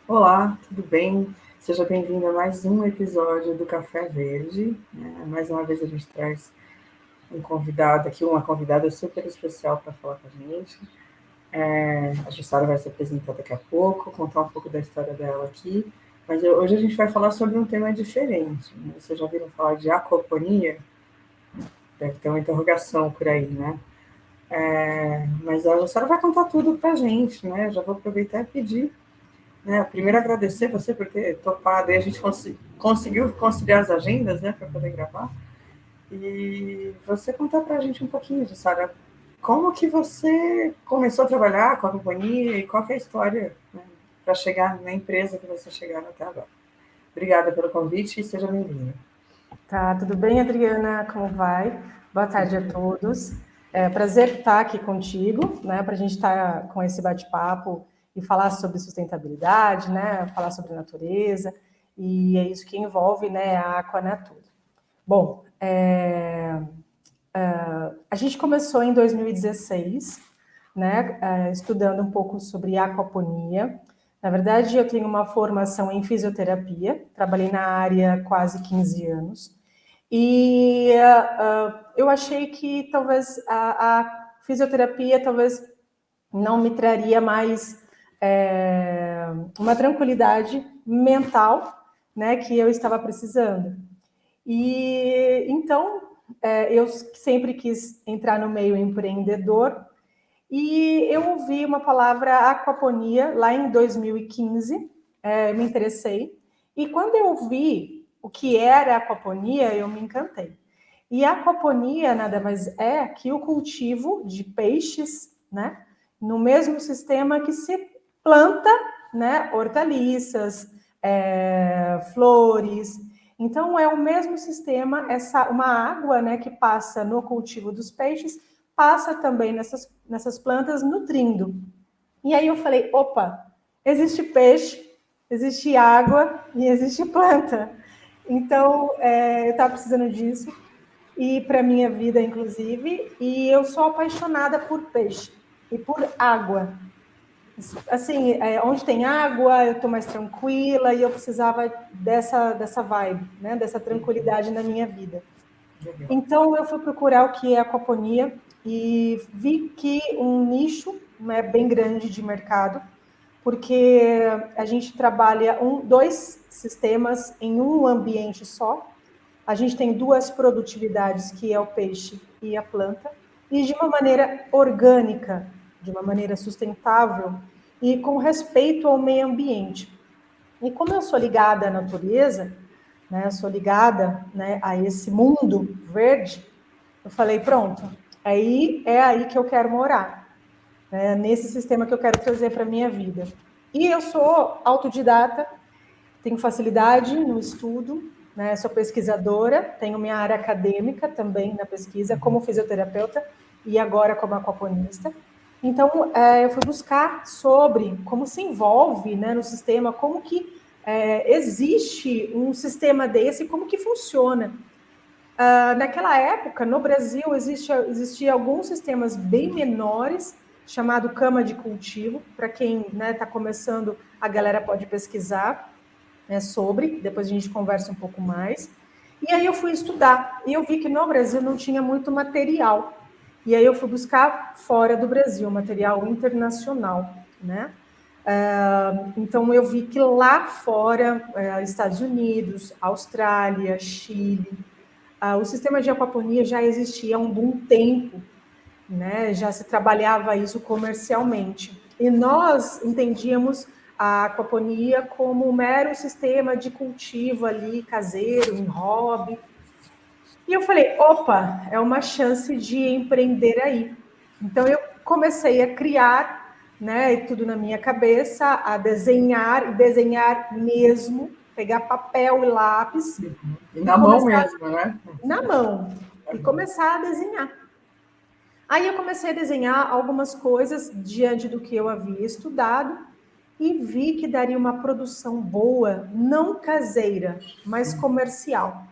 Olá, tudo bem? Seja bem-vindo a mais um episódio do Café Verde, né? Mais uma vez a gente traz um convidado aqui, uma convidada super especial para falar com a gente. A Jussara vai se apresentar daqui a pouco, contar um pouco da história dela aqui, mas hoje a gente vai falar sobre um tema diferente, né? Vocês já ouviram falar de aquaponia? Deve ter uma interrogação por aí, né? Mas a Jussara vai contar tudo para a gente, né? Já vou aproveitar e pedir, né? Primeiro agradecer você por ter topado, e a gente conseguiu conciliar as agendas, né, para poder gravar. E você contar para a gente um pouquinho, Sara, como que você começou a trabalhar com a companhia e qual que é a história, né, para chegar na empresa que você chegaram até agora. Obrigada pelo convite e seja bem-vinda. Tá, tudo bem, Adriana? Como vai? Boa tarde a todos. É um prazer estar aqui contigo, né, para a gente estar com esse bate-papo e falar sobre sustentabilidade, né, falar sobre natureza, e é isso que envolve, né, a Aquanatura. Bom, a gente começou em 2016, né, estudando um pouco sobre aquaponia. Na verdade, eu tenho uma formação em fisioterapia, trabalhei na área há quase 15 anos, e eu achei que talvez a fisioterapia talvez não me traria mais uma tranquilidade mental, né, que eu estava precisando. E então eu sempre quis entrar no meio empreendedor e eu ouvi uma palavra aquaponia lá em 2015, me interessei. E quando eu vi o que era aquaponia, eu me encantei. E a aquaponia nada mais é que o cultivo de peixes, né, no mesmo sistema que se planta, né, hortaliças, flores. Então é o mesmo sistema, uma água, né, que passa no cultivo dos peixes, passa também nessas plantas nutrindo. E aí eu falei, opa, existe peixe, existe água e existe planta. Então eu estava precisando disso e para minha vida, inclusive, e eu sou apaixonada por peixe e por água. Assim, onde tem água, eu estou mais tranquila e eu precisava dessa vibe, né? Dessa tranquilidade na minha vida. Então, eu fui procurar o que é aquaponia e vi que um nicho, né, bem grande de mercado, porque a gente trabalha dois sistemas em um ambiente só. A gente tem duas produtividades, que é o peixe e a planta, e de uma maneira orgânica, de uma maneira sustentável e com respeito ao meio ambiente. E como eu sou ligada à natureza, né, eu sou ligada, né, a esse mundo verde, eu falei, pronto, aí que eu quero morar, né, nesse sistema que eu quero trazer para a minha vida. E eu sou autodidata, tenho facilidade no estudo, né, sou pesquisadora, tenho minha área acadêmica também na pesquisa, como fisioterapeuta e agora como aquaponista. Então, eu fui buscar sobre como se envolve, né, no sistema, como que existe um sistema desse, como que funciona. Naquela época, no Brasil, existia alguns sistemas bem menores, chamado cama de cultivo. Para quem está começando, a galera pode pesquisar sobre, depois a gente conversa um pouco mais. E aí eu fui estudar, e eu vi que no Brasil não tinha muito material. E aí eu fui buscar fora do Brasil, material internacional, né? Então eu vi que lá fora, Estados Unidos, Austrália, Chile, o sistema de aquaponia já existia há um bom tempo, né? Já se trabalhava isso comercialmente. E nós entendíamos a aquaponia como um mero sistema de cultivo ali, caseiro, em hobby. E eu falei, opa, é uma chance de empreender aí. Então eu comecei a criar, né, tudo na minha cabeça, a desenhar mesmo, pegar papel e lápis E e na mão começar mesmo, né? na mão e começar a desenhar. Aí eu comecei a desenhar algumas coisas diante do que eu havia estudado e vi que daria uma produção boa, não caseira, mas comercial.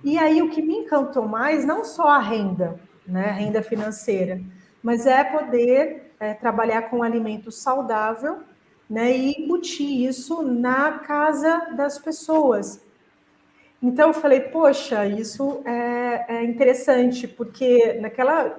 E aí o que me encantou mais, não só a renda, né, a renda financeira, mas é poder trabalhar com alimento saudável né, e embutir isso na casa das pessoas. Então, eu falei, poxa, isso é interessante, porque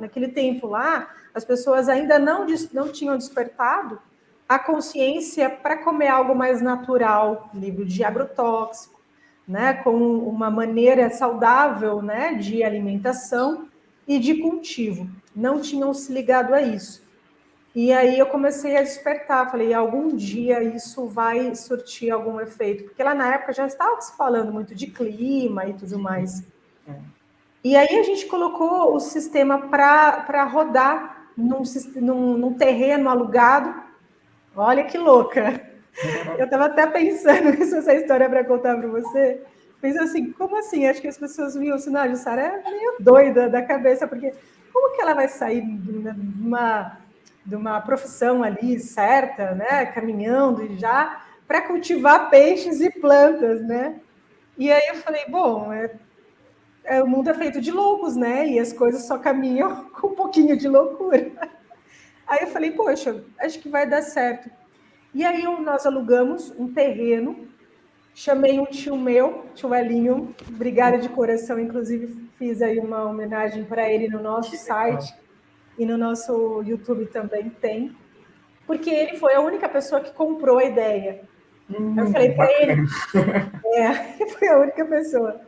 naquele tempo lá, as pessoas ainda não tinham despertado a consciência para comer algo mais natural, livre de agrotóxico, né, com uma maneira saudável, né, de alimentação e de cultivo. Não tinham se ligado a isso. E aí eu comecei a despertar, falei, algum dia isso vai surtir algum efeito, porque lá na época já estava se falando muito de clima e tudo mais. E aí a gente colocou o sistema para rodar num terreno alugado. Olha que louca! Eu estava até pensando nessa história para contar para você. Pensei assim, como assim? Acho que as pessoas viam assim, não, a Jussara é meio doida da cabeça, porque como que ela vai sair de uma profissão ali certa, né, caminhando e já para cultivar peixes e plantas, né? E aí eu falei, bom, o mundo é feito de loucos, né? E as coisas só caminham com um pouquinho de loucura. Aí eu falei, poxa, acho que vai dar certo. E aí nós alugamos um terreno, chamei um tio meu, tio Elinho, obrigada de coração, inclusive fiz aí uma homenagem para ele no nosso site e no nosso YouTube também tem, porque ele foi a única pessoa que comprou a ideia. Eu falei para ele, foi a única pessoa.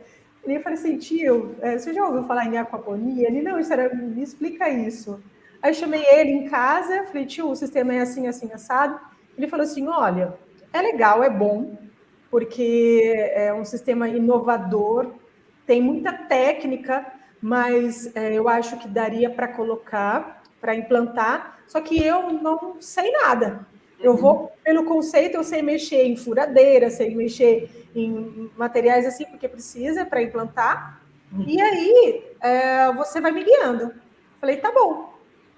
E eu falei assim, tio, você já ouviu falar em aquaponia? Ele, não, me explica isso. Aí eu chamei ele em casa, falei, tio, o sistema é assim, assim, assado. Ele falou assim, olha, é legal, é bom, porque é um sistema inovador, tem muita técnica, mas eu acho que daria para colocar, para implantar, só que eu não sei nada. Eu vou pelo conceito, eu sei mexer em furadeira, sei mexer em materiais assim, porque precisa para implantar. E aí você vai me guiando. Falei, tá bom.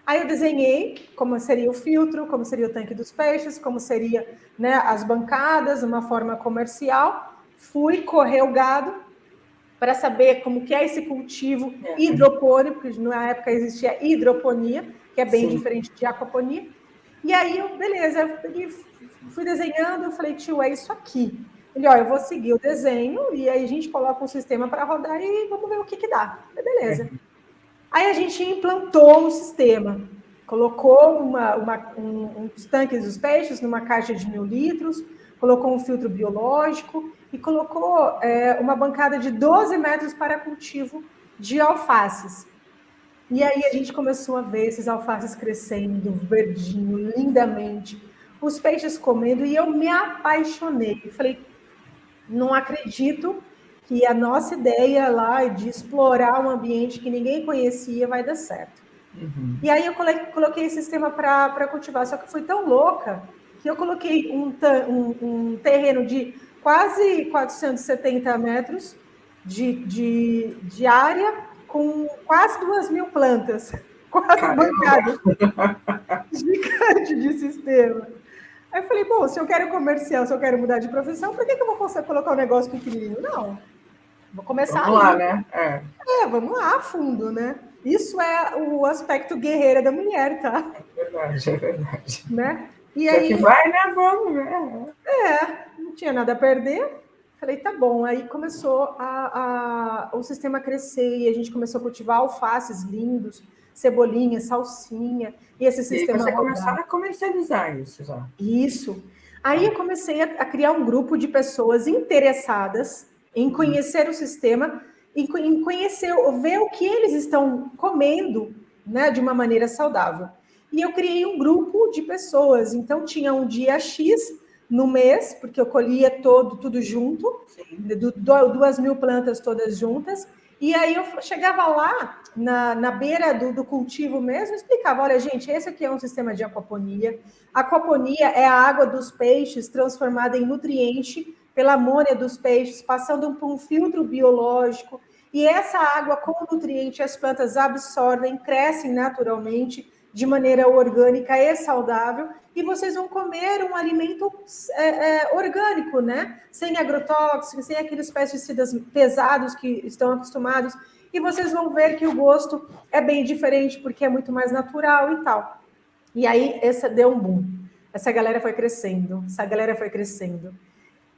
Aí eu desenhei como seria o filtro, como seria o tanque dos peixes, como seria, né, as bancadas, uma forma comercial. Fui correr o gado para saber como que é esse cultivo hidropônico, porque na época existia hidroponia, que é bem diferente de aquaponia. E aí, beleza, fui desenhando, eu falei, tio, é isso aqui. Ele, ó, eu vou seguir o desenho e aí a gente coloca um sistema para rodar e vamos ver o que dá. Falei, beleza. Aí a gente implantou um sistema, colocou uns tanques dos peixes numa caixa de 1.000 litros, colocou um filtro biológico e colocou uma bancada de 12 metros para cultivo de alfaces. E aí a gente começou a ver esses alfaces crescendo, verdinho, lindamente, os peixes comendo, e eu me apaixonei. Eu falei, não acredito que a nossa ideia lá de explorar um ambiente que ninguém conhecia vai dar certo. E aí eu coloquei esse sistema para cultivar, só que eu fui tão louca que eu coloquei um terreno de quase 470 metros de área, com quase 2.000 plantas, quase bancada gigante de sistema. Aí eu falei, bom, se eu quero comercial, se eu quero mudar de profissão, por que eu vou colocar um negócio pequenininho? Não, vou começar vamos lá, né? Vamos lá, a fundo, né? Isso é o aspecto guerreira da mulher, tá? É verdade. Né? E já aí, que vai, né? Vamos, né? não tinha nada a perder. Falei, tá bom. Aí começou o sistema a crescer e a gente começou a cultivar alfaces lindos, cebolinha, salsinha, e esse sistema você começaram a comercializar isso já. Isso. Aí eu comecei a criar um grupo de pessoas interessadas em conhecer o sistema, em conhecer, ver o que eles estão comendo, né, de uma maneira saudável. E eu criei um grupo de pessoas. Então tinha um dia X no mês, porque eu colhia tudo junto, 2.000 plantas todas juntas. E aí eu chegava lá, na beira do cultivo mesmo, explicava, olha, gente, esse aqui é um sistema de aquaponia. A aquaponia é a água dos peixes transformada em nutriente pela amônia dos peixes, passando por um filtro biológico. E essa água com nutriente as plantas absorvem, crescem naturalmente, de maneira orgânica e saudável, e vocês vão comer um alimento orgânico, né? Sem agrotóxicos, sem aqueles pesticidas pesados que estão acostumados, e vocês vão ver que o gosto é bem diferente, porque é muito mais natural e tal. E aí, essa deu um boom. essa galera foi crescendo, essa galera foi crescendo.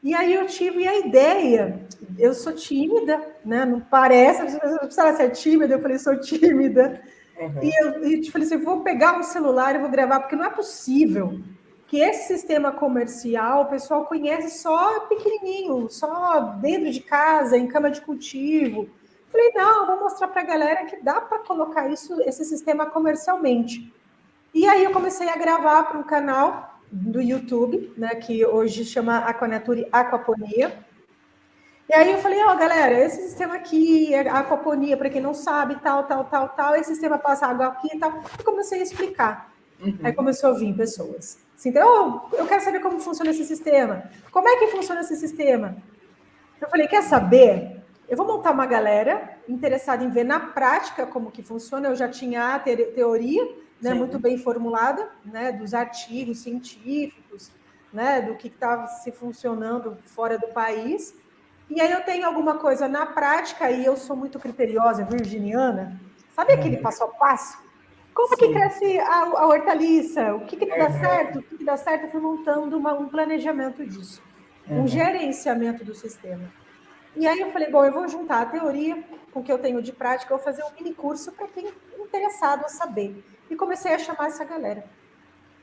E aí eu tive a ideia, eu sou tímida, né? Não parece, você é tímida? Eu falei, sou tímida. Uhum. E eu falei assim, vou pegar um celular e vou gravar, porque não é possível que esse sistema comercial o pessoal conhece só pequenininho, só dentro de casa, em cama de cultivo. Falei, não, vou mostrar para a galera que dá para colocar esse sistema comercialmente. E aí eu comecei a gravar para um canal do YouTube, né, que hoje chama Aquanature Aquaponia. E aí eu falei, ó, galera, esse sistema aqui é aquaponia, para quem não sabe, tal, esse sistema passa água aqui e tal. E comecei a explicar. Aí começou a vir pessoas. Assim, então, eu quero saber como funciona esse sistema. Como é que funciona esse sistema? Eu falei, quer saber? Eu vou montar uma galera interessada em ver na prática como que funciona. Eu já tinha a teoria, né, muito bem formulada, né, dos artigos científicos, né, do que estava se funcionando fora do país. E aí eu tenho alguma coisa na prática e eu sou muito criteriosa, virginiana. Sabe aquele passo a passo? Como que cresce a hortaliça? O que dá certo? O que dá certo? Eu fui montando um planejamento disso. Um gerenciamento do sistema. E aí eu falei, bom, eu vou juntar a teoria com o que eu tenho de prática, eu vou fazer um mini curso para quem é interessado a saber. E comecei a chamar essa galera.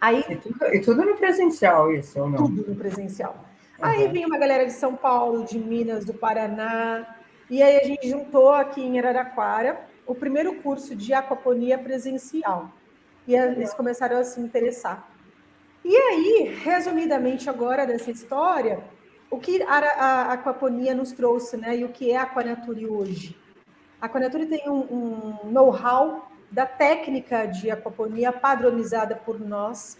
Aí, e tudo no presencial, isso, ou não? Tudo no presencial. Aí vinha uma galera de São Paulo, de Minas, do Paraná, e aí a gente juntou aqui em Araraquara o primeiro curso de aquaponia presencial. E eles começaram a se interessar. E aí, resumidamente agora dessa história, o que a aquaponia nos trouxe, né? E o que é a Aquanature hoje? A Aquanature tem um know-how da técnica de aquaponia padronizada por nós.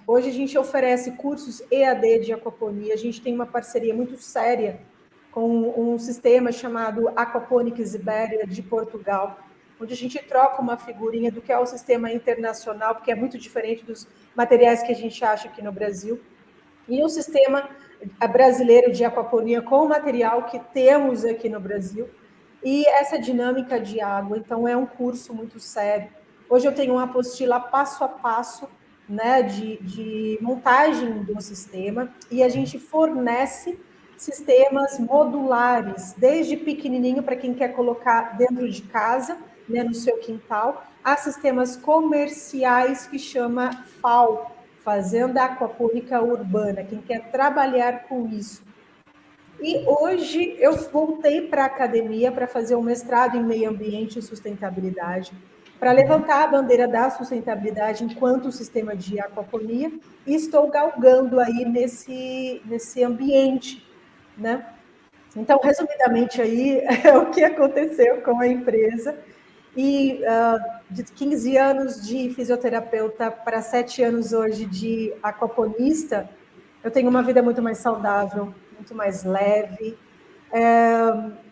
Hoje a gente oferece cursos EAD de aquaponia, a gente tem uma parceria muito séria com um sistema chamado Aquaponics Ibéria de Portugal, onde a gente troca uma figurinha do que é o sistema internacional, porque é muito diferente dos materiais que a gente acha aqui no Brasil, e o sistema brasileiro de aquaponia com o material que temos aqui no Brasil, e essa dinâmica de água. Então, é um curso muito sério. Hoje eu tenho uma apostila passo a passo, né, de montagem do sistema, e a gente fornece sistemas modulares, desde pequenininho para quem quer colocar dentro de casa, né, no seu quintal, a sistemas comerciais que chama FAO, Fazenda Aquapônica Urbana, quem quer trabalhar com isso. E hoje eu voltei para a academia para fazer um mestrado em meio ambiente e sustentabilidade, para levantar a bandeira da sustentabilidade enquanto sistema de aquaponia, e estou galgando aí nesse ambiente, né? Então, resumidamente aí, é o que aconteceu com a empresa. E de 15 anos de fisioterapeuta para 7 anos hoje de aquaponista, eu tenho uma vida muito mais saudável, muito mais leve.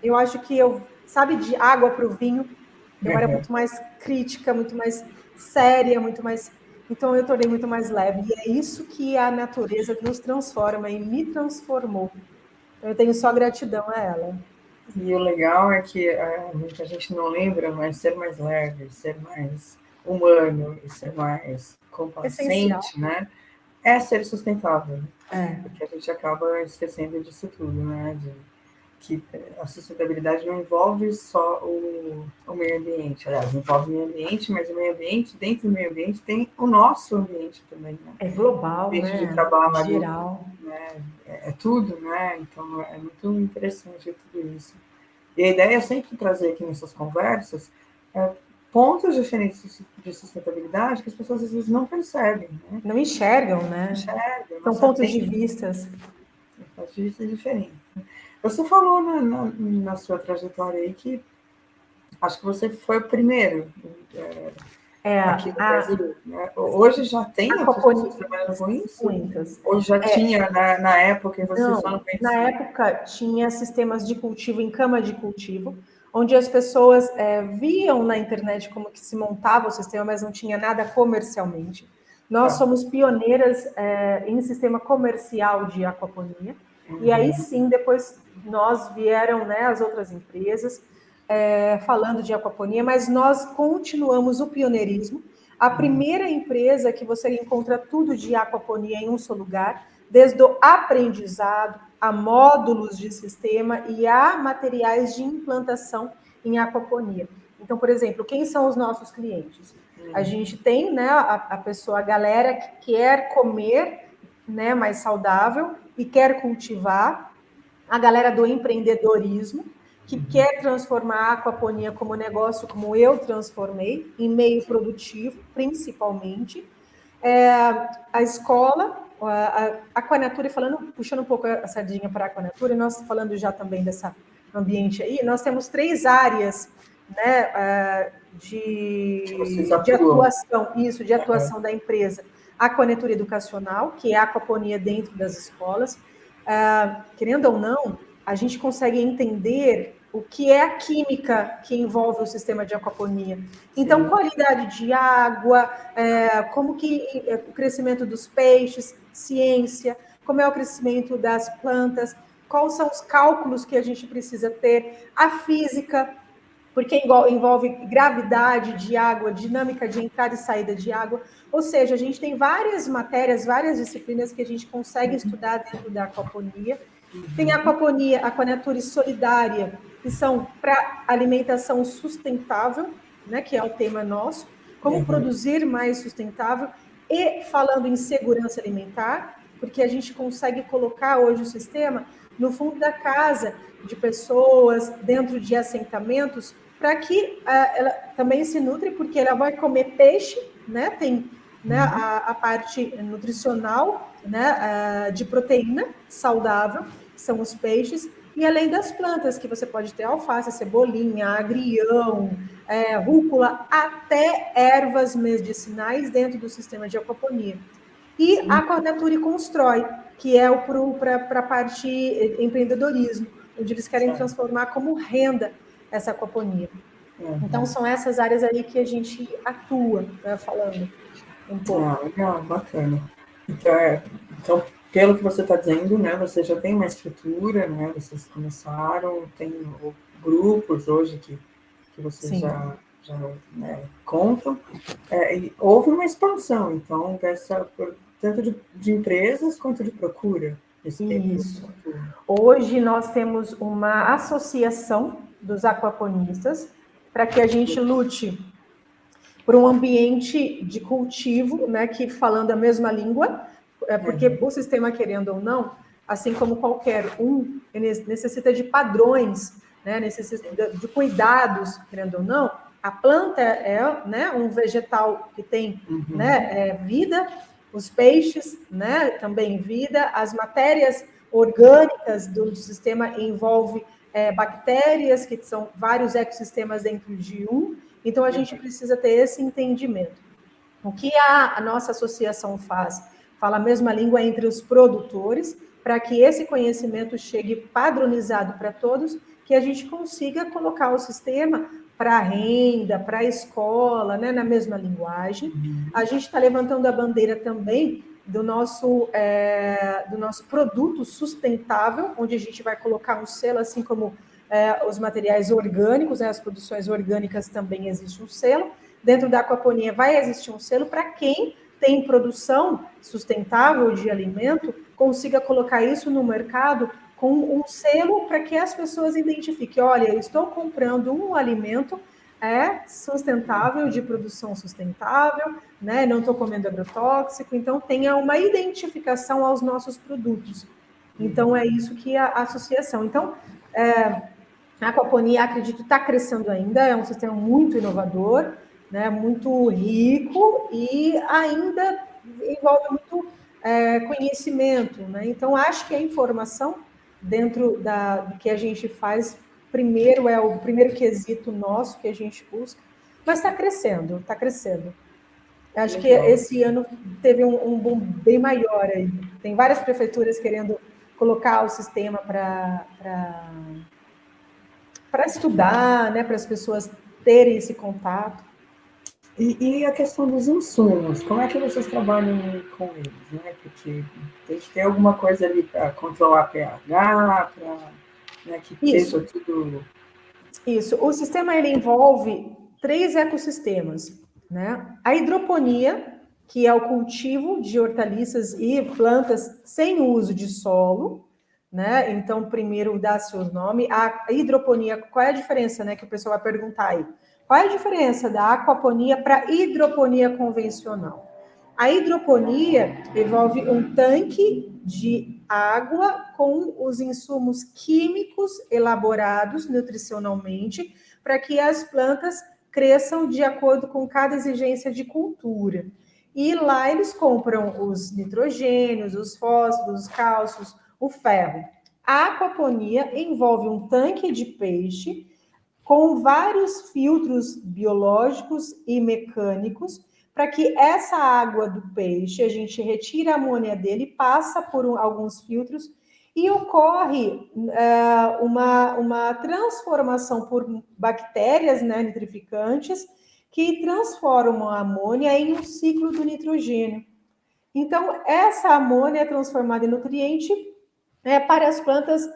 Eu acho que sabe, de água para o vinho, eu era muito mais crítica, muito mais séria, muito mais... Então, eu tornei muito mais leve. E é isso que a natureza nos transforma e me transformou. Eu tenho só gratidão a ela. E o legal é que muita gente não lembra, mas ser mais leve, ser mais humano e ser mais complacente, né? É ser sustentável. Porque a gente acaba esquecendo disso tudo, né? Que a sustentabilidade não envolve só o meio ambiente. Aliás, envolve o meio ambiente, mas o meio ambiente, dentro do meio ambiente, tem o nosso ambiente também, né? É global, ambiente né? de trabalho, Geral. Né? É tudo, né? Então, é muito interessante tudo isso. E a ideia é sempre trazer aqui nessas conversas pontos diferentes de sustentabilidade que as pessoas às vezes não percebem, né? Não enxergam, né? São pontos de vista. Pontos de vista diferentes. Você falou na sua trajetória aí que acho que você foi o primeiro aqui no Brasil. Né? Hoje já tem outras pessoas trabalhando com isso? Muitas. Hoje já tinha na época e você só não conhecia? Na época tinha sistemas de cultivo em cama de cultivo, onde as pessoas viam na internet como que se montava o sistema, mas não tinha nada comercialmente. Nós somos pioneiras em sistema comercial de aquaponia, e aí sim, depois nós vieram, né, as outras empresas falando de aquaponia, mas nós continuamos o pioneirismo. A primeira empresa que você encontra tudo de aquaponia em um só lugar, desde o aprendizado, a módulos de sistema e a materiais de implantação em aquaponia. Então, por exemplo, quem são os nossos clientes? A gente tem, né, a pessoa, a galera que quer comer, né, mais saudável e quer cultivar, a galera do empreendedorismo, que quer transformar a aquaponia como negócio, como eu transformei, em meio produtivo, principalmente. A escola, a Aquanatura, puxando um pouco a sardinha para a Aquanatura, nós falando já também dessa ambiente aí, nós temos 3 áreas, né, de atuação, de atuação da empresa. A Aquanatura educacional, que é a aquaponia dentro das escolas. Querendo ou não, a gente consegue entender o que é a química que envolve o sistema de aquaponia. Então, sim, qualidade de água, como que o crescimento dos peixes, ciência, como é o crescimento das plantas, quais são os cálculos que a gente precisa ter, a física, porque envolve gravidade de água, dinâmica de entrada e saída de água. Ou seja, a gente tem várias matérias, várias disciplinas que a gente consegue estudar dentro da aquaponia. Tem a aquaponia, a aquanatura solidária, que são para alimentação sustentável, né, que é o tema nosso, como produzir mais sustentável, e falando em segurança alimentar, porque a gente consegue colocar hoje o sistema no fundo da casa de pessoas, dentro de assentamentos, para que ela também se nutre, porque ela vai comer peixe, né? Tem, né, a parte nutricional, né, de proteína saudável, que são os peixes, e além das plantas, que você pode ter alface, cebolinha, agrião, rúcula, até ervas medicinais dentro do sistema de aquaponia. E a Aquanatura Constrói, que é para a parte empreendedorismo, onde eles querem transformar como renda essa aquaponia. Então, são essas áreas aí que a gente atua, né, falando um pouco. Legal, bacana. Então, pelo que você está dizendo, né, você já tem uma estrutura, né, vocês começaram, tem grupos hoje que vocês já né, contam, e houve uma expansão, então, tanto de empresas quanto de procura. Isso. Hoje nós temos uma associação dos aquaponistas para que a gente lute por um ambiente de cultivo, né, que falando a mesma língua, porque o sistema, querendo ou não, assim como qualquer um, necessita de padrões, né, necessita de cuidados, querendo ou não. A planta é, né, um vegetal que tem, né, vida, os peixes, né, também vida, as matérias orgânicas do sistema envolvem bactérias, que são vários ecossistemas dentro de um. Então, a gente precisa ter esse entendimento. O que a nossa associação faz? Fala a mesma língua entre os produtores, para que esse conhecimento chegue padronizado para todos, que a gente consiga colocar o sistema para a renda, para a escola, né, na mesma linguagem. A gente está levantando a bandeira também do nosso produto sustentável, onde a gente vai colocar um selo, assim como os materiais orgânicos, né, as produções orgânicas também existe um selo. Dentro da aquaponia vai existir um selo para quem tem produção sustentável de alimento, consiga colocar isso no mercado com um selo para que as pessoas identifiquem, olha, eu estou comprando um alimento sustentável, de produção sustentável, né? Não estou comendo agrotóxico, então tenha uma identificação aos nossos produtos. Então, é isso que a associação. Então, a aquaponia, acredito, está crescendo ainda, é um sistema muito inovador, né, muito rico e ainda envolve muito conhecimento. Né? Então, acho que a informação dentro do que a gente faz, primeiro é o primeiro quesito nosso que a gente busca, mas está crescendo, está crescendo. Acho que esse ano teve um boom bem maior aí. Tem várias prefeituras querendo colocar o sistema para estudar, né, para as pessoas terem esse contato. E a questão dos insumos, como é que vocês trabalham com eles? Né? Porque tem que ter alguma coisa ali para controlar pH, para que esteja tudo... Isso. O sistema ele envolve 3 ecossistemas. né? A hidroponia, que é o cultivo de hortaliças e plantas sem uso de solo, né? Então, primeiro dá seu nome. A hidroponia, qual é a diferença, né? Que o pessoal vai perguntar aí. Qual é a diferença da aquaponia para a hidroponia convencional? A hidroponia envolve um tanque de água com os insumos químicos elaborados nutricionalmente para que as plantas cresçam de acordo com cada exigência de cultura. E lá eles compram os nitrogênios, os fósforos, os cálcios, o ferro. A aquaponia envolve um tanque de peixe com vários filtros biológicos e mecânicos para que essa água do peixe, a gente retira a amônia dele, passa por alguns filtros e ocorre uma transformação por bactérias, né, nitrificantes, que transformam a amônia em um ciclo do nitrogênio. Então, essa amônia é transformada em nutriente para as plantas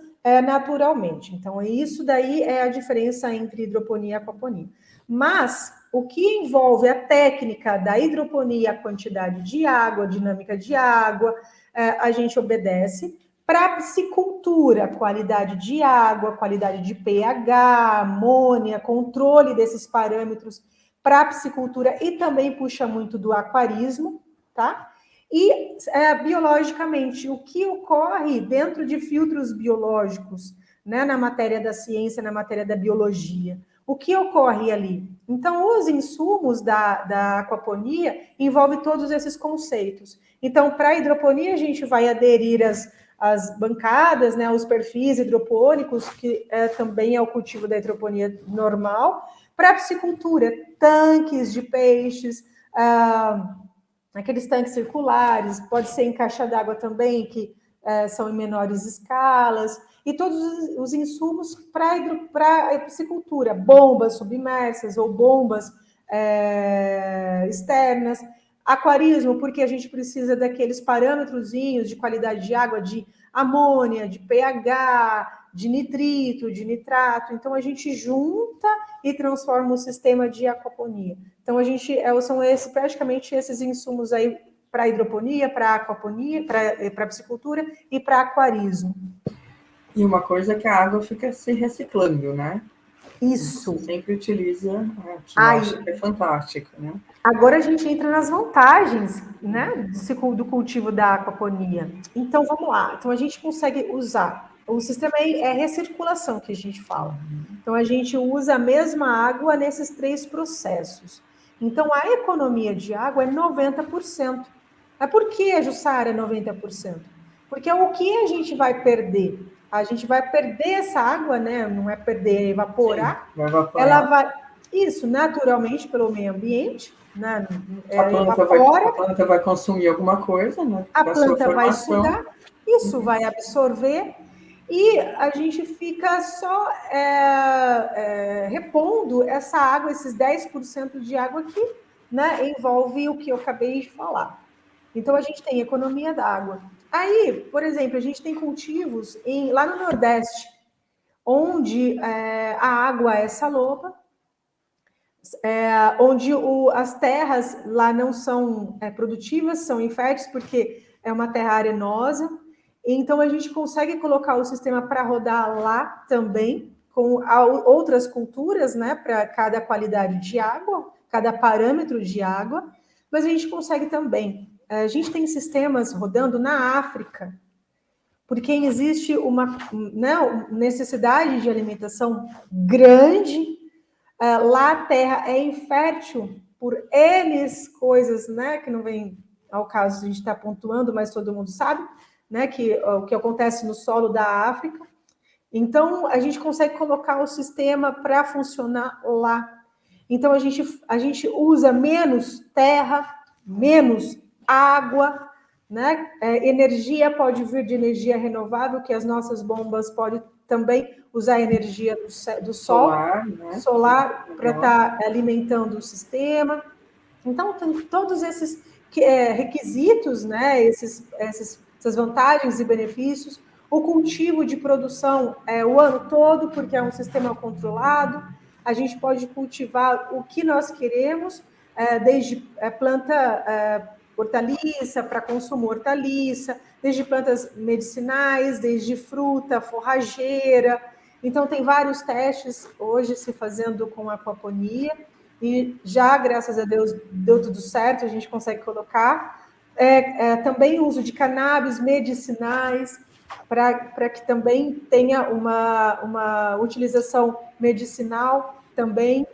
naturalmente. Então, isso daí é a diferença entre hidroponia e aquaponia. Mas, o que envolve a técnica da hidroponia, a quantidade de água, a dinâmica de água, a gente obedece. Para a piscicultura, qualidade de água, qualidade de pH, amônia, controle desses parâmetros para a piscicultura e também puxa muito do aquarismo, tá? E biologicamente, o que ocorre dentro de filtros biológicos, né, na matéria da ciência, na matéria da biologia? O que ocorre ali? Então, os insumos da aquaponia envolvem todos esses conceitos. Então, para a hidroponia, a gente vai aderir às bancadas, né, os perfis hidropônicos, que também é o cultivo da hidroponia normal. Para a piscicultura, tanques de peixes, aqueles tanques circulares, pode ser em caixa d'água também, que são em menores escalas, e todos os insumos para a piscicultura, bombas submersas ou bombas externas, aquarismo, porque a gente precisa daqueles parâmetrozinhos de qualidade de água, de amônia, de pH, de nitrito, de nitrato, então a gente junta e transforma o sistema de aquaponia. Então, são praticamente esses insumos aí para hidroponia, para aquaponia, para piscicultura e para aquarismo. E uma coisa é que a água fica se reciclando, né? Isso. Você sempre utiliza, que eu acho que é fantástico, né? Agora a gente entra nas vantagens, né, do cultivo da aquaponia. Então, vamos lá. Então, a gente consegue usar. O sistema é recirculação que a gente fala. Então, a gente usa a mesma água nesses 3 processos. Então, a economia de água é 90%. Mas por que, Jussara, é 90%? Porque o que a gente vai perder? A gente vai perder essa água, né? Não é perder, é evaporar. Sim, vai evaporar. Ela vai, isso, naturalmente, pelo meio ambiente, né? A planta vai consumir alguma coisa, né? A planta vai sugar, isso vai absorver, e a gente fica só repondo essa água, esses 10% de água que, né, envolve o que eu acabei de falar. Então, a gente tem economia d'água. Aí, por exemplo, a gente tem cultivos lá no Nordeste, onde a água é saloba, onde as terras lá não são produtivas, são inférteis, porque é uma terra arenosa. Então, a gente consegue colocar o sistema para rodar lá também, com outras culturas, né, para cada qualidade de água, cada parâmetro de água, mas a gente consegue também. A gente tem sistemas rodando na África, porque existe uma, né, necessidade de alimentação grande. Lá a terra é infértil por N coisas, né, que não vem ao caso a gente estar pontuando, mas todo mundo sabe, né, que o que acontece no solo da África. Então, a gente consegue colocar o sistema para funcionar lá. Então, a gente usa menos terra, menos água, né? Energia pode vir de energia renovável, que as nossas bombas podem também usar energia do sol, solar, para estar alimentando o sistema. Então, tem todos esses requisitos, né? Essas vantagens e benefícios. O cultivo de produção o ano todo, porque é um sistema controlado. A gente pode cultivar o que nós queremos, desde planta hortaliça, para consumo hortaliça, desde plantas medicinais, desde fruta, forrageira. Então, tem vários testes hoje se fazendo com aquaponia, e já, graças a Deus, deu tudo certo, a gente consegue colocar. Também o uso de cannabis medicinais, para que também tenha uma utilização medicinal, também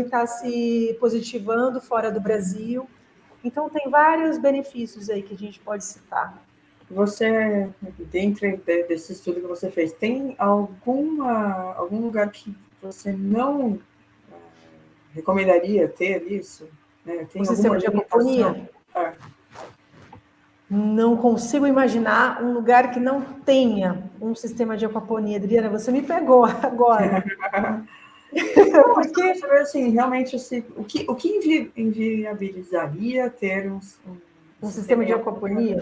está se positivando fora do Brasil. Então, tem vários benefícios aí que a gente pode citar. Você, dentro desse estudo que você fez, tem algum lugar que você não recomendaria ter isso? Né? Tem O alguma sistema de aquaponia? Não consigo imaginar um lugar que não tenha um sistema de aquaponia. Adriana, você me pegou agora. Porque assim, realmente assim, o que inviabilizaria ter um sistema de aquaponia?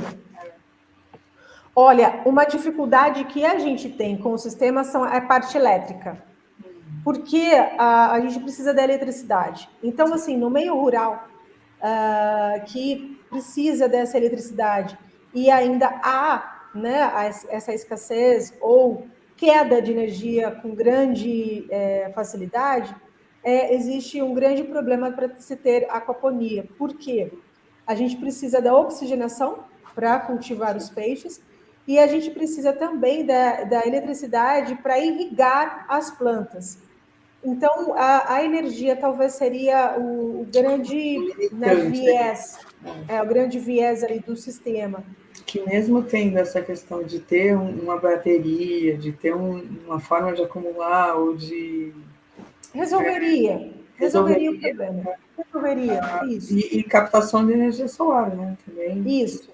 Olha, uma dificuldade que a gente tem com o sistema é a parte elétrica, porque a gente precisa da eletricidade. Então, assim, no meio rural, que precisa dessa eletricidade e ainda há, né, essa escassez ou queda de energia com grande facilidade, existe um grande problema para se ter aquaponia. Por quê? A gente precisa da oxigenação para cultivar os peixes, e a gente precisa também da eletricidade para irrigar as plantas. Então, a energia talvez seria o grande, né, viés, o grande viés ali do sistema. Que mesmo tendo essa questão de ter uma bateria, de ter uma forma de acumular ou de... Resolveria o problema. Resolveria, isso. E captação de energia solar, né? Também. Isso.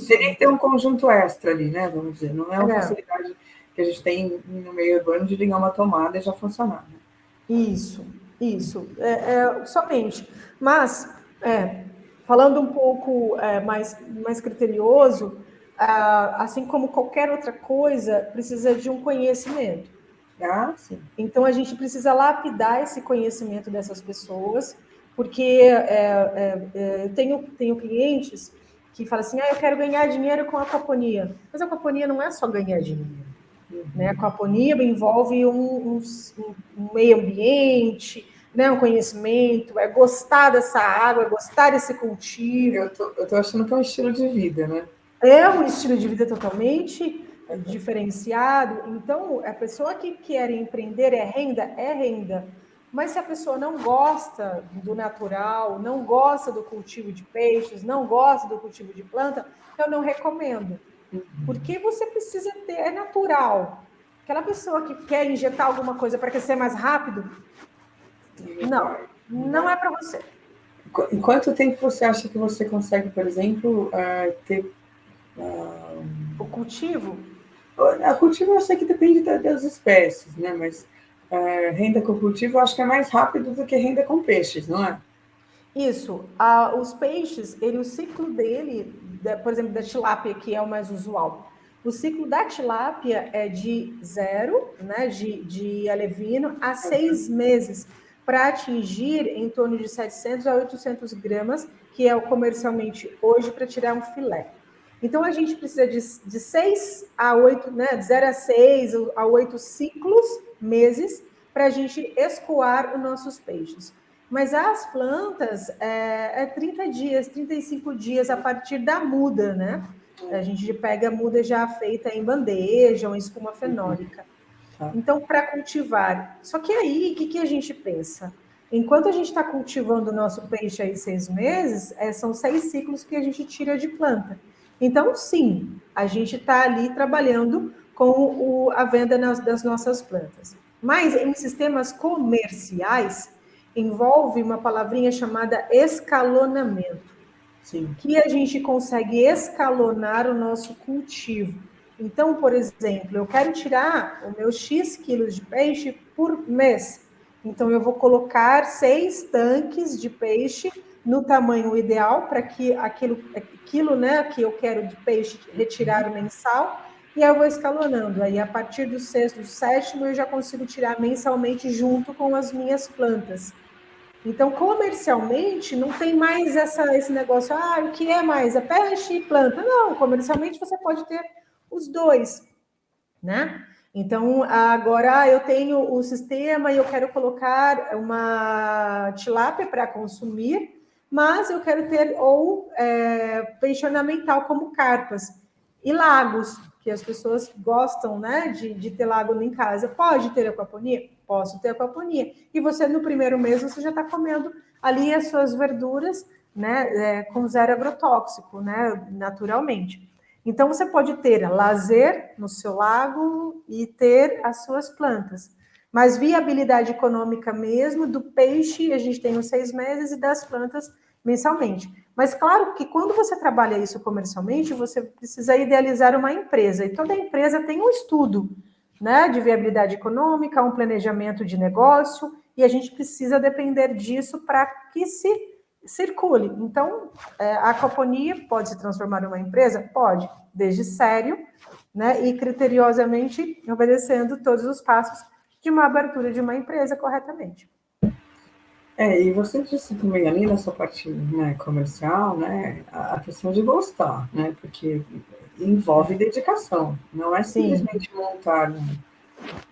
Teria que ter um conjunto extra ali, né? Vamos dizer, não é uma facilidade que a gente tem no meio urbano de ligar uma tomada e já funcionar. Né? Isso. Somente. Mas, falando um pouco mais criterioso, assim como qualquer outra coisa, precisa de um conhecimento. Sim. Então, a gente precisa lapidar esse conhecimento dessas pessoas, porque eu tenho clientes que falam assim, eu quero ganhar dinheiro com a aquaponia. Mas a aquaponia não é só ganhar dinheiro. Né? A aquaponia envolve um meio ambiente, né? Um conhecimento, é gostar dessa água, é gostar desse cultivo. Eu tô achando que é um estilo de vida, né? É um estilo de vida totalmente diferenciado. Então, a pessoa que quer empreender é renda. Mas se a pessoa não gosta do natural, não gosta do cultivo de peixes, não gosta do cultivo de planta, eu não recomendo. Porque você precisa ter, é natural. Aquela pessoa que quer injetar alguma coisa para crescer mais rápido, não é para você. Em quanto tempo você acha que você consegue, por exemplo, ter... O cultivo? A cultivo eu sei que depende das espécies, né? Mas renda com cultivo eu acho que é mais rápido do que renda com peixes, não é? Isso. Os peixes, o ciclo dele, por exemplo, da tilápia, que é o mais usual, o ciclo da tilápia é de 0, né, de alevino, a 6 meses, para atingir em torno de 700 a 800 gramas, que é o comercialmente hoje, para tirar um filé. Então, a gente precisa de 6 a 8, né, de 0 a 6 a 8 ciclos, meses, para a gente escoar os nossos peixes. Mas as plantas é 30 dias, 35 dias a partir da muda, né? A gente pega a muda já feita em bandeja ou em espuma fenólica. Então, para cultivar. Só que aí, o que a gente pensa? Enquanto a gente está cultivando o nosso peixe aí 6 meses, são 6 ciclos que a gente tira de planta. Então, sim, a gente está ali trabalhando com a venda das nossas plantas. Mas em sistemas comerciais, envolve uma palavrinha chamada escalonamento. Sim. Que a gente consegue escalonar o nosso cultivo. Então, por exemplo, eu quero tirar o meu X quilos de peixe por mês. Então, eu vou colocar 6 tanques de peixe no tamanho ideal para que aquilo, né, que eu quero de peixe retirar o mensal, e eu vou escalonando. Aí, a partir do 6º, do 7º, eu já consigo tirar mensalmente junto com as minhas plantas. Então, comercialmente, não tem mais esse negócio, o que é mais? É peixe e planta. Não, comercialmente você pode ter os dois, né? Então, agora eu tenho o sistema e eu quero colocar uma tilápia para consumir, mas eu quero ter peixe ornamental como carpas e lagos, que as pessoas gostam, né, de ter lago em casa. Pode ter aquaponia? Posso ter aquaponia. E você, no primeiro mês, você já está comendo ali as suas verduras, né, com zero agrotóxico, né, naturalmente. Então, você pode ter lazer no seu lago e ter as suas plantas. Mas viabilidade econômica mesmo do peixe, a gente tem os 6 meses e das plantas mensalmente. Mas claro que quando você trabalha isso comercialmente, você precisa idealizar uma empresa. E toda empresa tem um estudo, né, de viabilidade econômica, um planejamento de negócio, e a gente precisa depender disso para que se circule. Então, a aquaponia pode se transformar em uma empresa? Pode, desde sério, né, e criteriosamente obedecendo todos os passos de uma abertura de uma empresa corretamente. E você disse também ali nessa parte, né, comercial, né, a questão de gostar, né, porque envolve dedicação, não é simplesmente montar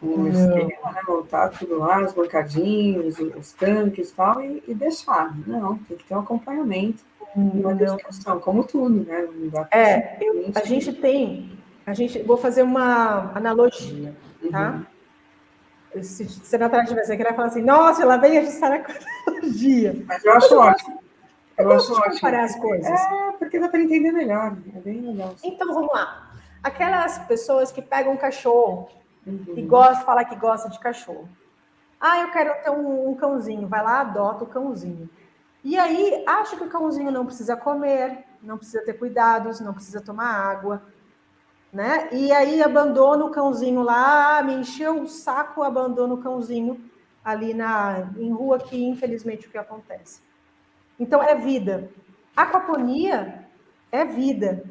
um esquema, né, montar tudo lá, os mercadinhos, os tanques e tal, e deixar. Não, tem que ter um acompanhamento e uma dedicação, como tudo, né? Não dá a gente tem, vou fazer uma analogia, tá? Se a Natália tivesse aqui, ela ia falar assim, nossa, lá vem a Jussara com analogia. Mas eu acho ótimo. Eu gosto de comparar as coisas. Porque dá para entender melhor, é bem legal. Então, vamos lá. Aquelas pessoas que pegam um cachorro e gostam de falar que gosta de cachorro. Eu quero ter um cãozinho. Vai lá, adota o cãozinho. E aí, acha que o cãozinho não precisa comer, não precisa ter cuidados, não precisa tomar água, né? E aí abandona o cãozinho lá, me encheu o saco, abandona o cãozinho ali em rua, que infelizmente é o que acontece. Então, é vida. Aquaponia é vida.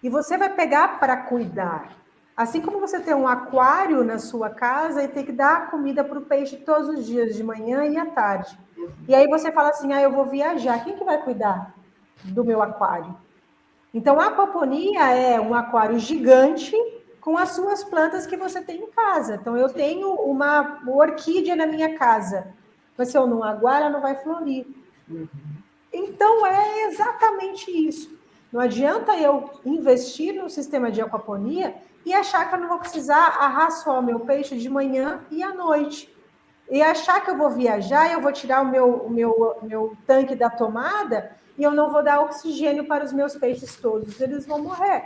E você vai pegar para cuidar. Assim como você tem um aquário na sua casa e tem que dar comida para o peixe todos os dias, de manhã e à tarde. E aí você fala assim, eu vou viajar. Quem que vai cuidar do meu aquário? Então, a aquaponia é um aquário gigante com as suas plantas que você tem em casa. Então, eu tenho uma orquídea na minha casa. Mas se eu não aguar, ela não vai florir. Então, é exatamente isso. Não adianta eu investir no sistema de aquaponia e achar que eu não vou precisar arrastar o meu peixe de manhã e à noite. E achar que eu vou viajar e eu vou tirar o meu tanque da tomada e eu não vou dar oxigênio para os meus peixes todos, eles vão morrer.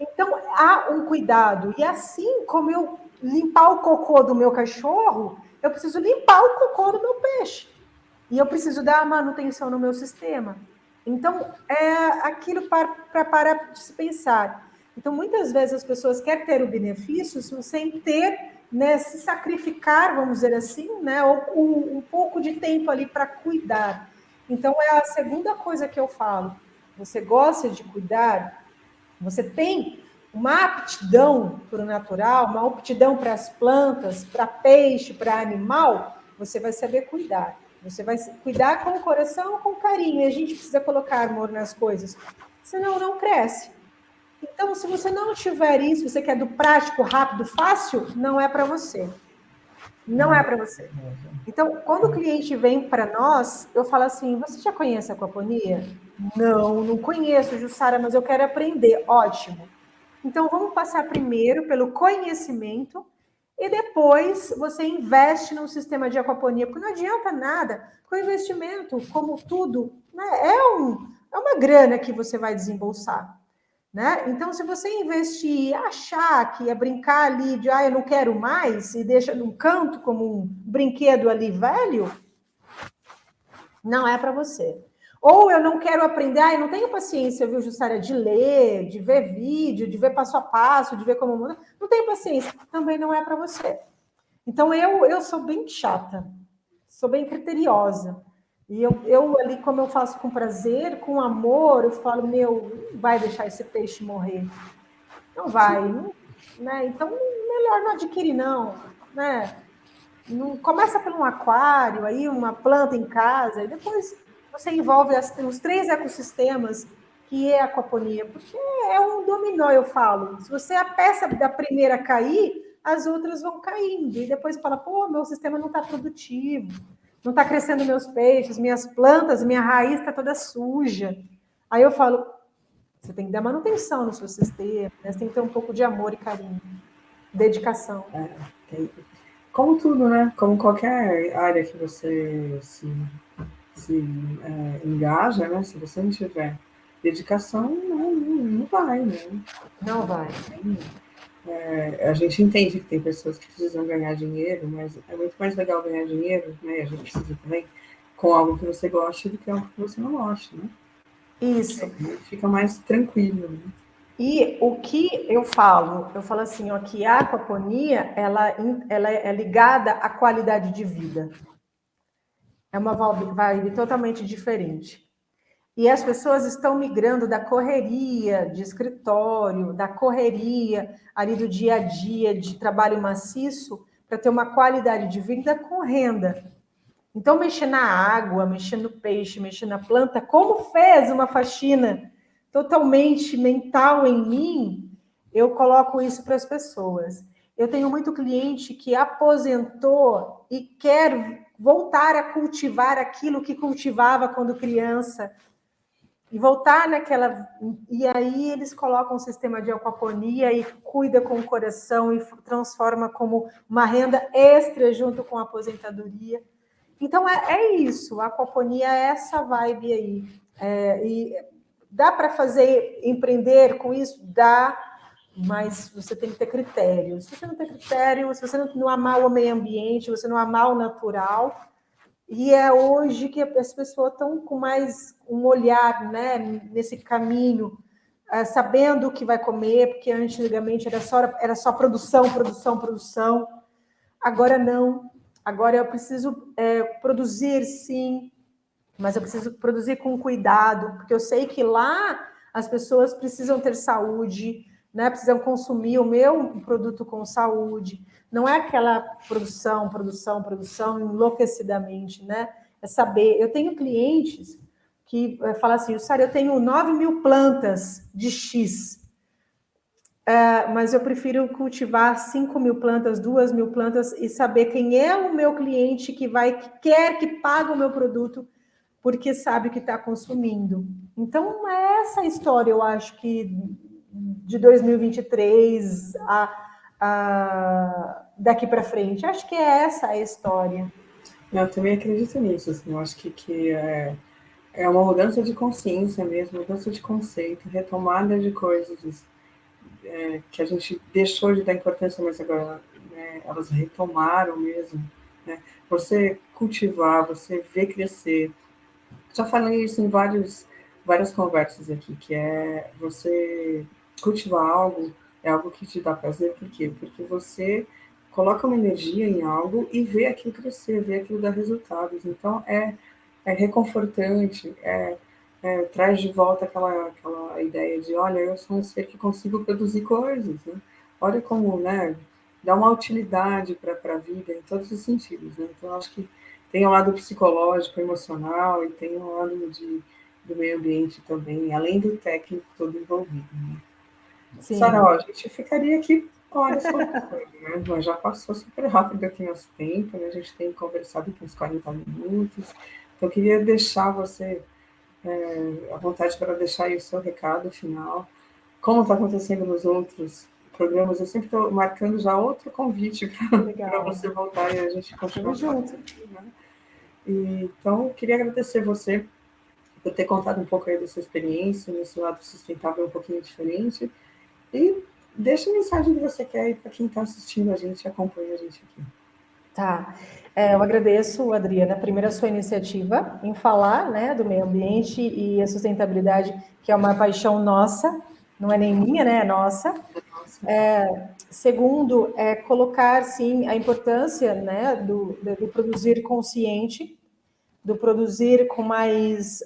Então, há um cuidado. E assim como eu limpar o cocô do meu cachorro, eu preciso limpar o cocô do meu peixe. E eu preciso dar manutenção no meu sistema. Então, é aquilo para de se pensar. Então, muitas vezes as pessoas querem ter o benefício sem ter, né, se sacrificar, vamos dizer assim, né, ou um pouco de tempo ali para cuidar. Então, é a segunda coisa que eu falo. Você gosta de cuidar? Você tem uma aptidão para o natural, uma aptidão para as plantas, para peixe, para animal? Você vai saber cuidar. Você vai cuidar com o coração, com carinho. E a gente precisa colocar amor nas coisas. Senão, não cresce. Então, se você não tiver isso, você quer do prático, rápido, fácil, não é para você. Não é para você. Então, quando o cliente vem para nós, eu falo assim, você já conhece a aquaponia? Não conheço, Jussara, mas eu quero aprender. Ótimo. Então, vamos passar primeiro pelo conhecimento e depois você investe num sistema de aquaponia, porque não adianta nada, porque o investimento, como tudo, né, é uma grana que você vai desembolsar. Né? Então, se você investir e achar que é brincar ali de eu não quero mais e deixa num canto como um brinquedo ali velho, não é para você. Ou eu não quero aprender, eu não tenho paciência, viu, Jussara, de ler, de ver vídeo, de ver passo a passo, de ver como muda. Não tenho paciência, também não é para você. Então, eu sou bem chata, sou bem criteriosa. E eu ali, como eu faço com prazer, com amor, eu falo, não vai deixar esse peixe morrer. Não vai, né? Então, melhor não adquirir, não, né? começa por um aquário, aí uma planta em casa, e depois você envolve os 3 ecossistemas que é a aquaponia, porque é um dominó, eu falo. Se você a peça da primeira cair, as outras vão caindo, e depois fala, pô, meu sistema não está produtivo, não está crescendo meus peixes, minhas plantas, minha raiz está toda suja. Aí eu falo, você tem que dar manutenção no seu sistema, né? Você tem que ter um pouco de amor e carinho, dedicação. Como tudo, né? Como qualquer área que você se engaja, né? Se você não tiver dedicação, não vai, né? Não vai. A gente entende que tem pessoas que precisam ganhar dinheiro, mas é muito mais legal ganhar dinheiro, né? A gente precisa também com algo que você goste do que algo que você não gosta, né? Isso. Aí fica mais tranquilo, né? E o que eu falo assim, ó, que a aquaponia, ela é ligada à qualidade de vida. É uma vibe totalmente diferente. E as pessoas estão migrando da correria de escritório, da correria ali do dia a dia, de trabalho maciço, para ter uma qualidade de vida com renda. Então, mexer na água, mexer no peixe, mexer na planta, como fez uma faxina totalmente mental em mim, eu coloco isso para as pessoas. Eu tenho muito cliente que aposentou e quer voltar a cultivar aquilo que cultivava quando criança, e voltar naquela. E aí eles colocam um sistema de aquaponia e cuida com o coração e transforma como uma renda extra junto com a aposentadoria. Então é isso, a aquaponia é essa vibe aí. E dá para fazer, empreender com isso? Dá, mas você tem que ter critério. Se você não tem critério, se você não amar o meio ambiente, você não amar o natural, e é hoje que as pessoas estão com mais um olhar, né, nesse caminho, sabendo o que vai comer, porque antigamente era só produção, produção, produção. Agora não. Agora eu preciso produzir, sim, mas eu preciso produzir com cuidado, porque eu sei que lá as pessoas precisam ter saúde, né? Precisam consumir o meu produto com saúde. Não é aquela produção, produção, produção enlouquecidamente, né? É saber. Eu tenho clientes que falam assim, Sara, eu tenho 9.000 plantas de X, mas eu prefiro cultivar 5.000 plantas, 2.000 plantas e saber quem é o meu cliente que quer que pague o meu produto porque sabe que está consumindo. Então, é essa história, eu acho que de 2023 daqui para frente. Acho que é essa a história. Eu também acredito nisso, assim, eu acho que é uma mudança de consciência mesmo, mudança de conceito, retomada de coisas que a gente deixou de dar importância, mas agora, né, elas retomaram mesmo. Né? Você cultivar, você ver crescer. Já falei isso em várias conversas aqui, que é você cultivar algo, é algo que te dá prazer, por quê? Porque você coloca uma energia em algo e vê aquilo crescer, vê aquilo dar resultados. Então, é reconfortante, traz de volta aquela ideia de, olha, eu sou um ser que consigo produzir coisas, né? Olha como, né, dá uma utilidade para a vida em todos os sentidos, né? Então, acho que tem um lado psicológico, emocional e tem um lado do meio ambiente também, além do técnico todo envolvido, né? Sara, a gente ficaria aqui horas conversando, né? Mas já passou super rápido aqui nosso tempo, né? A gente tem conversado aqui uns 40 minutos. Então, eu queria deixar você à vontade para deixar aí o seu recado final. Como está acontecendo nos outros programas, eu sempre estou marcando já outro convite para você voltar e a gente continuar junto. Né? Então, eu queria agradecer você por ter contado um pouco aí da sua experiência, nesse lado sustentável um pouquinho diferente. E deixa a mensagem que você quer aí para quem está assistindo a gente e acompanha a gente aqui. Tá. Eu agradeço, Adriana, primeiro a sua iniciativa em falar, né, do meio ambiente e a sustentabilidade, que é uma paixão nossa, não é nem minha, né, é nossa. Segundo, colocar, sim, a importância, né, do produzir consciente, do produzir com mais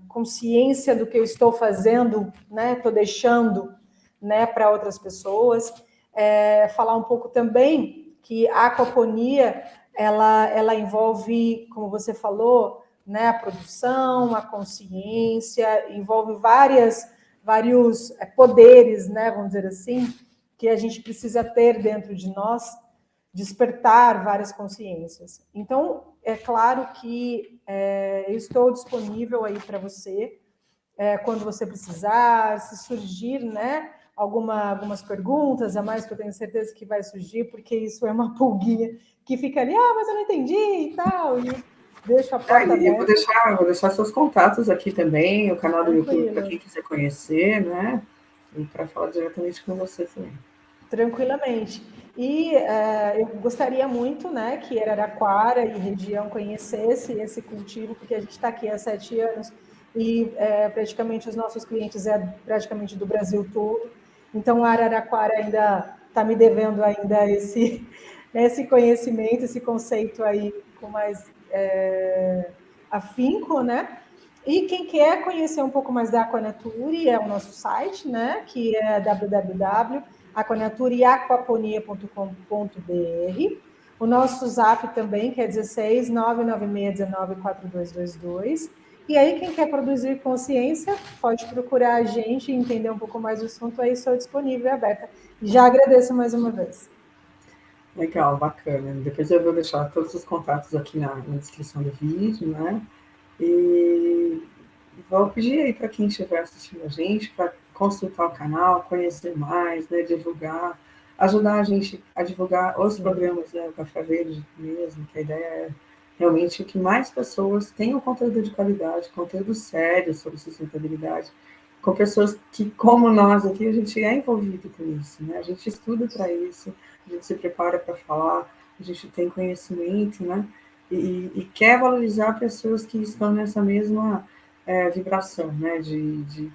consciência do que eu estou fazendo, né, estou deixando, né, para outras pessoas. Falar um pouco também que a aquaponia, ela envolve, como você falou, né, a produção, a consciência, envolve vários poderes, né, vamos dizer assim, que a gente precisa ter dentro de nós, despertar várias consciências. Então, é claro que eu estou disponível aí para você, quando você precisar, se surgir, né, algumas perguntas a mais, que eu tenho certeza que vai surgir, porque isso é uma pulguinha que fica ali, mas eu não entendi e tal, e deixa a porta Eu aberta. vou deixar seus contatos aqui também, o canal do YouTube para Tranquilo. quem quiser conhecer, né? E para falar diretamente com você também. Tranquilamente. E eu gostaria muito, né, que Araraquara e região conhecesse esse cultivo, porque a gente está aqui há 7 anos e praticamente os nossos clientes praticamente do Brasil todo. Então, a Araraquara ainda está me devendo ainda esse conhecimento, esse conceito aí com mais afinco, né? E quem quer conhecer um pouco mais da Aquanature é o nosso site, né? Que é www.aquanatureaquaponia.com.br. O nosso zap também, que é 16 99619 4222. E aí, quem quer produzir consciência, pode procurar a gente e entender um pouco mais do assunto. Aí, sou disponível e aberta. Já agradeço mais uma vez. Legal, bacana. Depois eu vou deixar todos os contatos aqui na descrição do vídeo, né? E vou pedir aí para quem estiver assistindo a gente para consultar o canal, conhecer mais, né, divulgar, ajudar a gente a divulgar os programas, né, o Café Verde mesmo, que a ideia é realmente que mais pessoas tenham conteúdo de qualidade, conteúdo sério sobre sustentabilidade, com pessoas que, como nós aqui, a gente é envolvido com isso, né? A gente estuda para isso, a gente se prepara para falar, a gente tem conhecimento, né? E quer valorizar pessoas que estão nessa mesma vibração, né? De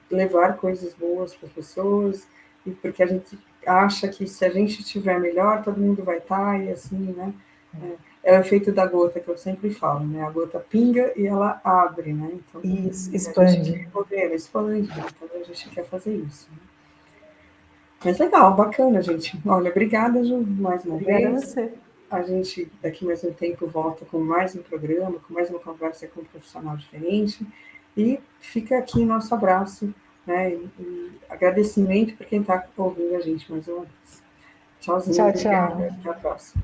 levar coisas boas para as pessoas, e porque a gente acha que se a gente estiver melhor, todo mundo vai estar, e assim, né? É o efeito da gota que eu sempre falo, né? A gota pinga e ela abre, né? Então, Isso, a gente expande. quer poder, expande, então a gente quer fazer isso. Né? Mas legal, bacana, gente. Olha, obrigada, Ju, mais uma Obrigada a vez. você. A gente, daqui mais um tempo, volta com mais um programa, com mais uma conversa com um profissional diferente. E fica aqui nosso abraço, né? E agradecimento por quem está ouvindo a gente mais uma vez. Tchauzinho, Tchau, obrigada. tchau. Até a próxima.